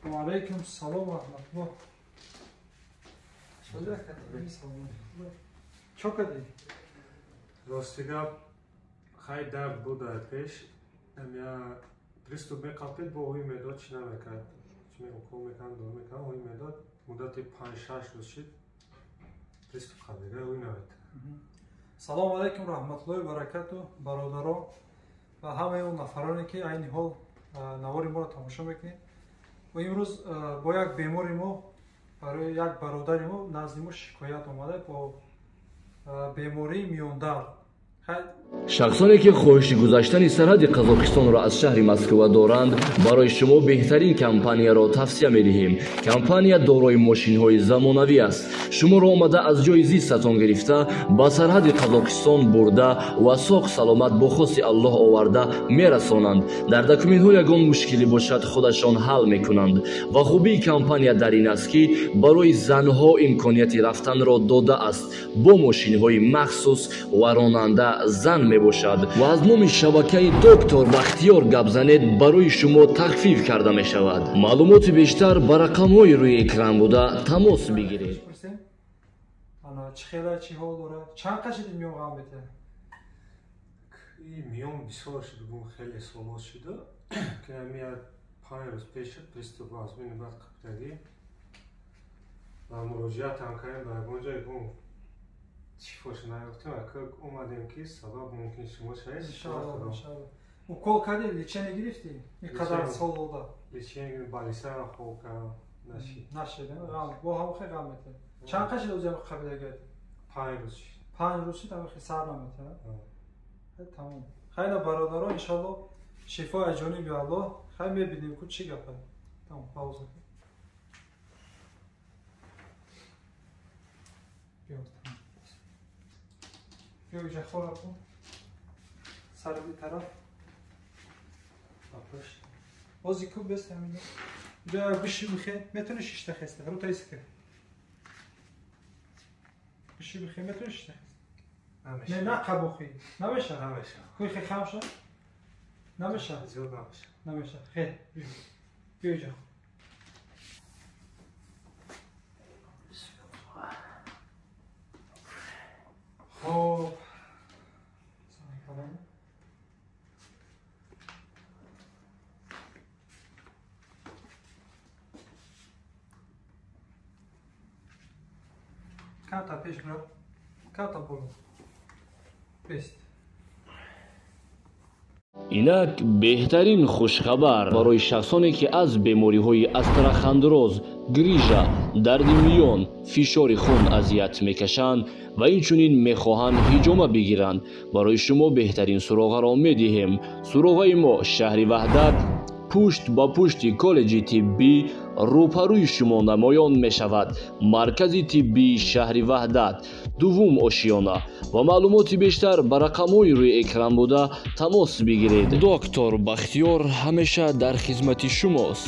Aleyküm selam ve rahmetullah. Çok hadi. Rostiga hay derd bude peş. Ya pristup meqapet bo huy medod china mekat. Chme okol mekan do mekan huy medod mudati 5-6 roz shid. Pristup qadega huy navet. Салом алейкум раҳматуллоҳи баракату бародаро ва ҳамаи он нафароне ки айни ҳол навори моро тамошо мекунед. ва имрӯз бо як бемори мо барои як бародари мо назди мо шикоят омада бо бемории миёндар. шахсоне ки хоҳиши гузаштани сарҳади қазоқистонро аз шаҳри москва доранд барои шумо беҳтарин компанияро тавсия медиҳем. Компания дорои мошинҳои замонавӣ аст. шуморо омада аз ҷои зистатон гирифта ба сарҳади қазоқистон бурда ва соғ саломат бо хоси аллоҳ оварда мерасонанд. дар документҳо ягон мушкилӣ бошад худашон ҳал мекунанд. ва хубии компания дар ин аст ки барои занҳо имконияти рафтанро дода аст бо мошинҳои махсус ва ронанда зан мебошад ва аз номи шабакаи доктор Бахтиёр гап занед барои шумо тахфиф карда мешавад. маълумоти бештар ба рақамҳои рӯи экран буда тамос бигиред. Чӣ хела, чӣ ҳол дора? Чанд қашиди миён ғам бете? Миён бисёр шуд бун хеле солот шуда. Ки амия 5 рӯз пеш приступ азмини бад қаптагӣ. Ва муроҷиатам кардем ба ягон ҷое бун шифош наёфтем, ак омадем ки сабаб мумкин шумо шавед. Иншаллоҳ. Укол кардӣ, лечение гирифтӣ? Иқадар сол дода. Лечение балисара холка нашид. Нашид, бо ҳам хеле ғам мете. Чанд қашид ӯзем қабилагед? 5 рӯз. 5 рӯз шид, ҳам хеле сар намете. Тамом. Хайле бародаро, иншаллоҳ шифо аз ҷониби Аллоҳ. Хай мебинем ку чӣ гапа. Тамом, пауза. Бё иҷа хора кун. Сари тараф. Апош. Бози куб бес ҳамин. Иҷа биши бихе, метуни шишта хеста. Ру тайске. Биши бихе, метуни шишта хеста. Не, на қабухи. Намеша? Намеша. Хуй хе хамша? Намеша? Зиёд намеша. Намеша. Хе. Бё иҷа. Хоб. Карта пеш бро. Карта болу. Бест. инак беҳтарин хушхабар барои шахсоне ки аз бемориҳои астрахандроз, грижа, дарди миён, фишори хун азият мекашанд ва инчунин мехоҳанд ҳиҷома бигиранд. барои шумо беҳтарин суроғаро медиҳем. суроғаи мо шаҳри ваҳдат пушт ба пушти коллеҷи тиббӣ рӯпарӯи шумо намоён мешавад. маркази тиббии шаҳри ваҳдат, дуввум ошиёна. ва маълумоти бештар ба рақамҳои рӯи экран буда тамос бигиред. доктор Бахтиёр ҳамеша дар хизмати шумост.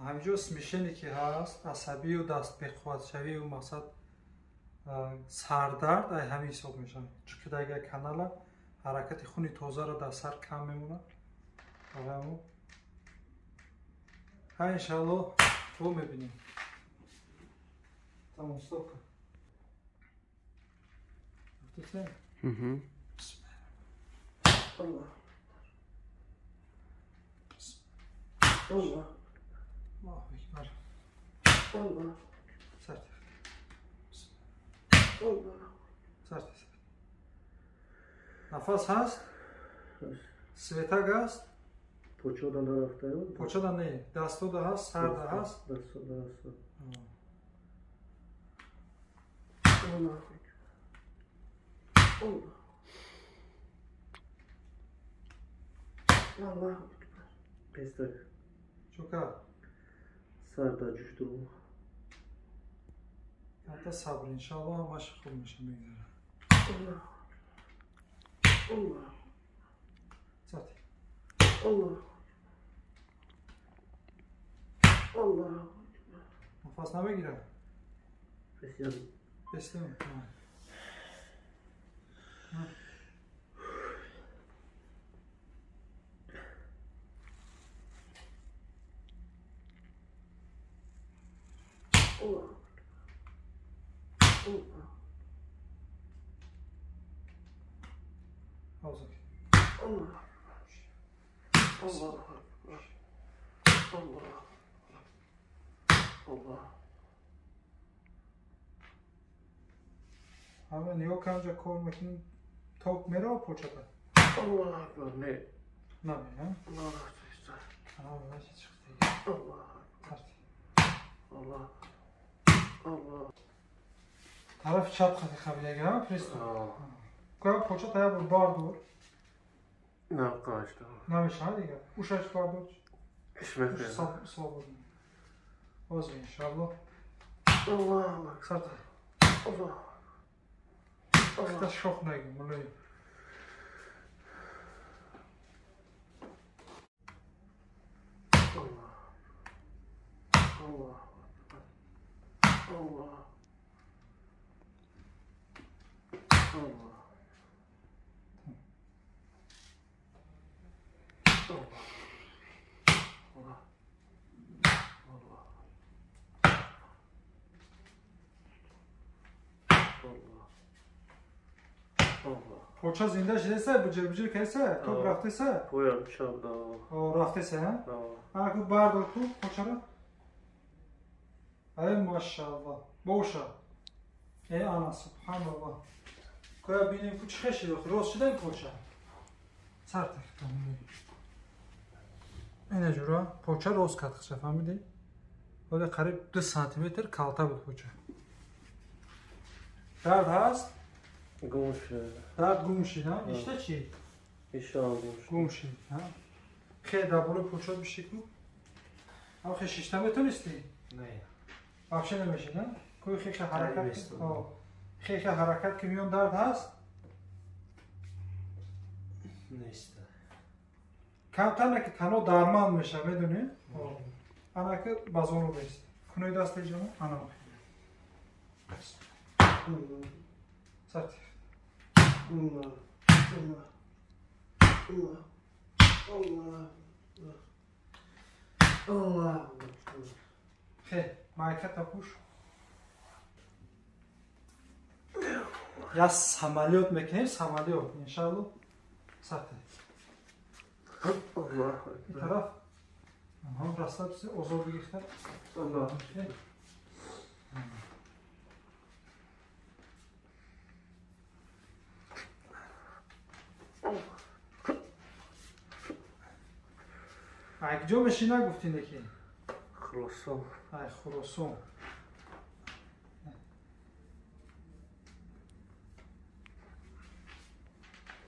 ҳамҷо смешене ки ҳаст, асабию дастбеқувватшавию мақсад сардард ай ҳамин ҳисоб мешавад. чунки дар як канала ҳаракати хуни тозаро дар сар кам мемонад. ҳай иншаллоҳ бо мебинем. Тамом стоп кун. нафас ҳаст? светак аст? Почода нарафтаёд? Почода не, дастода ҳаст, сарда ҳаст? Дастода ҳаст. Пестак. Чука? Сарда ҷуштуру. Ката сабр, иншаллоҳ ҳамаш хуб меша мегзара. Сати. нафас намегирад? Бестем. Ağzı. Allah. Allah. Allah. Allah. Ama ne yok amca koymakın tavuk mera poçada. Allah Akbar ne? Ne yapayım ha? Allah ister. Allah hiç çıktı. Allah. Tart. Allah. Allah. Taraf çap katı kabile gel presto. Aa, Koy poça taya bu bardur. Ne kaçtı? Ne bir şey hadi gel. Uşaç bardur. İşmek Uş ne? sabır. Oz inşallah. Allah Allah. Sart. Allah. Kıta şok ne gün bunu. Allah. Allah. Allah. Allah. Poça zinde şeyse bıcır kese, top raftese. Poyam çabda. O raftese ha. Tamam. Akı bardur tu poçara. Ay maşallah. Boşa. Ey ana subhanallah. Koya benim kuç xeşi yok. Rozçudan poça. Sartık tamam. Ene jura poça roz katkıça famidi. Böyle qarib 2 santimetr kalta bu poça. Dard hast? Gumuşu. Dard gumşi ha? İşte çi? İnşallah gumuşu. Gumşi ha? Xe dabulu poça bir şey ku? Ama xe şiştemeton isti? ne? Afşe demişsin ha? Koy xe harakat. Kaybestim. O. Xe harakat kimyon dard hast? Ne işte? Kamtana ki tano darman meşa meduni. Ana ki bazonu best. Kunoy dast diyeceğim ana bak. Sert. Allah. Allah. Allah. Allah. Allah. Xe, майка tapuş. Ya samolyot mekanı samolyot inşallah. Sert. Allah. Bir taraf. Aha, rastlar bize ozor bir geçler. Allah. Ay gidiyor meşina guftindeki. Xlosom. Ay xurosum.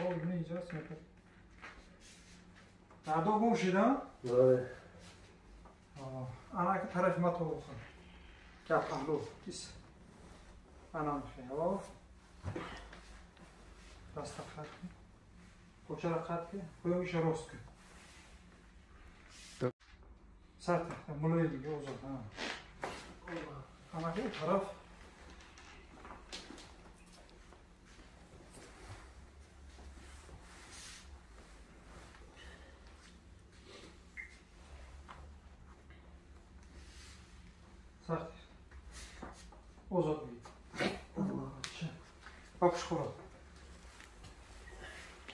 O ne yiyeceğiz yapar. Nerede o gumşida? Böyle. Ana ki tarafıma toğulsun. Yapam bu. Gis. Anam şey. O. Rasta katki. Koçara katki. Koymuş roskü. Sert. Bunu yedik o zaman. Ana ki taraf. Sert. O zaman Allah. Bak şu koro.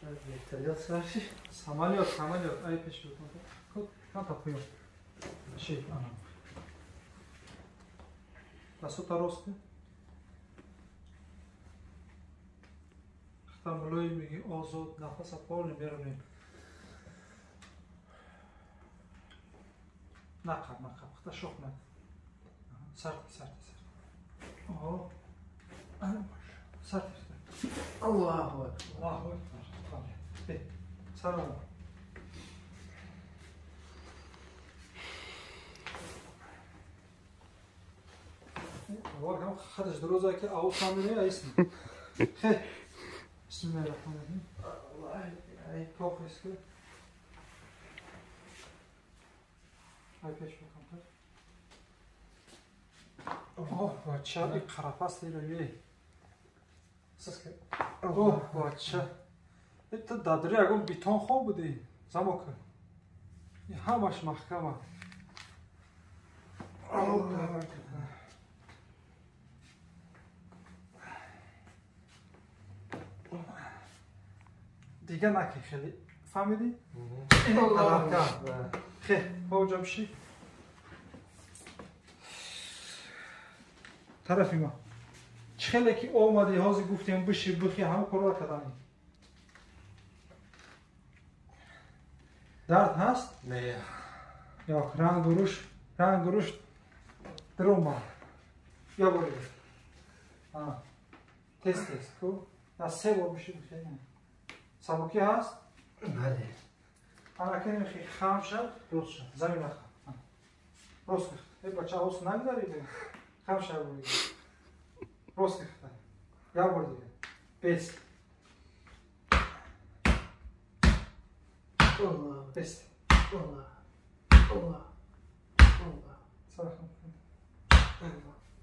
Vertolyot sarşı. Samolyot. Ay peş yok. Kan tapıyor. Şey anam. Nasıl tarostu? Tam loymi ozot nefes apolni berni. Nakap. Kıta şok ne? Sert. Oh. Sert işte. Allahu Ekber. Allahu Ekber. Tamam. Bir. Selam. Bakın hadi duruzaki avutsamını ayısın. Bismillahirrahmanirrahim. Allah. Ay çok eski. Ay peş bakalım. Oh, bacha bir karapas değil öyle. Siz ki. Oh, bacha. İşte dadri agam biton xob budi. Zamok. Hamaş mahkama. Allah. دیگه نکن خیلی فهمیدی؟ خیلی باوجا بشی طرفی ما خیلی که اومدی حاضی گفتیم بشی بخی همه کار کردنی درد هست؟ نه یا رنگ گروش دروما یا برید تست کو از 3 بار بشی بخی سبکی هست؟ بله انا کنیم خیلی خام شد روز شد زمین نخواه روز کخت ای بچه حوص نگذاری دیگه خام شد بودی روز کخت یا بردی بیست بیست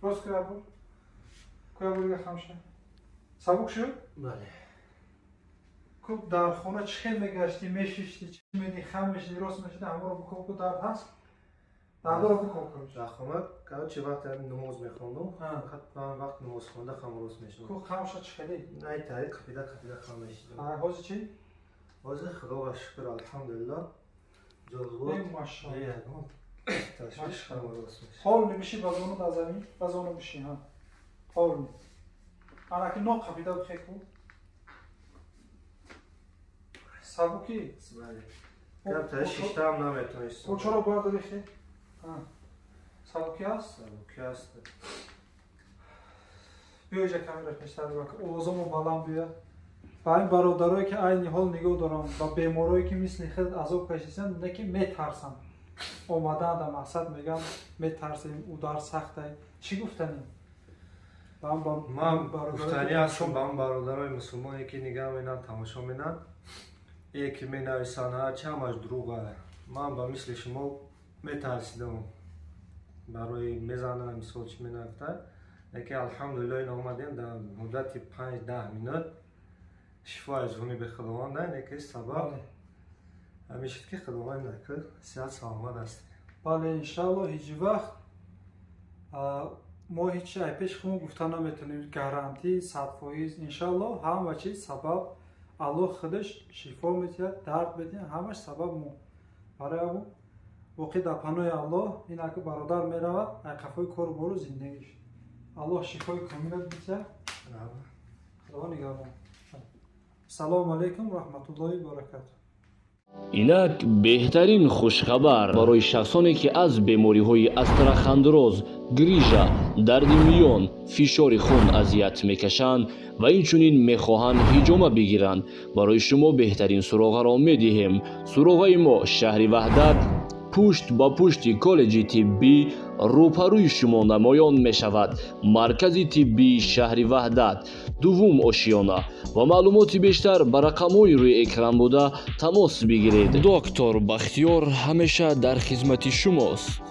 روز که یا برد که یا بردی خام شد سبک شد؟ بله که در خونه چه میگشتی میشیشتی چه میدی خم میشدی راست میشدی همه رو بکن که درد هست درد رو بکن کنش در خونه که چه وقت نماز میخوندم من وقت نماز خونده خم روز میشدم که خم شد چخلی نه طریق قپیده خم میشدم حوض چی؟ حوض خدا و شکر الحمدلله جزبود ای ماشاءالله تشویش خم روز میشدم حال نمیشی باز اونو در زمین باز اونو بشی ها حال نمی انا که نو قپیده بخی کن سبکی بله کم تا شیشته هم نمیتونستم او چرا باید بخی؟ سبکی هست؟ سبکی هست بیا اینجا کمی را پیشتر بکن اوزامو بلند بیا با این برادرایی که این حال نگاه دارم با بیمارایی که مثل خود عذاب کشیدن نه که میترسن اومدن در مقصد میگم میترسیم او در سخته چی گفتنیم؟ من گفتنی هستم با هم برادرای مسلمانی که نگاه مینن تماشا مینن یکی می نویسن هرچی همش دروغه من با مثل شما میترسیدم برای میزنن مثال چی می نگفتن لیکن الحمدلله این آمدیم در مدت 5-10 منوت شفای جونی به خداوند نه لیکن سبب همیشه که خداوند نکرد صحت سلامت است بله انشالله هیچ وقت ما هیچ ای پیش خودمون گفتن نمیتونیم گارانتی 100% انشالله همه چیز سبب الله خودش شفا میده درد میده همش سبب ما برای او وقتی در پناه الله این که برادر میرود ای قفای کار برو زندگیش الله شفای کامل میده خدا نگهدار سلام علیکم و رحمت الله و برکاته اینک بهترین خوشخبر برای شخصانی که از بیماری‌های استرخاندروز، گریژا، درد میان، فشار خون اذیت میکشند و اینچنین میخواهند هجامه بگیرند برای شما بهترین سراغ را میدهیم. سراغ ما شهر وحدت پشت با پشت کالج طبی روبروی شما نمایان می شود. مرکز طبی شهر وحدت دوم آشیانه و معلومات بیشتر بر رقم‌های روی اکران بوده تماس بگیرید. دکتر بختیار همیشه در خدمت شماست.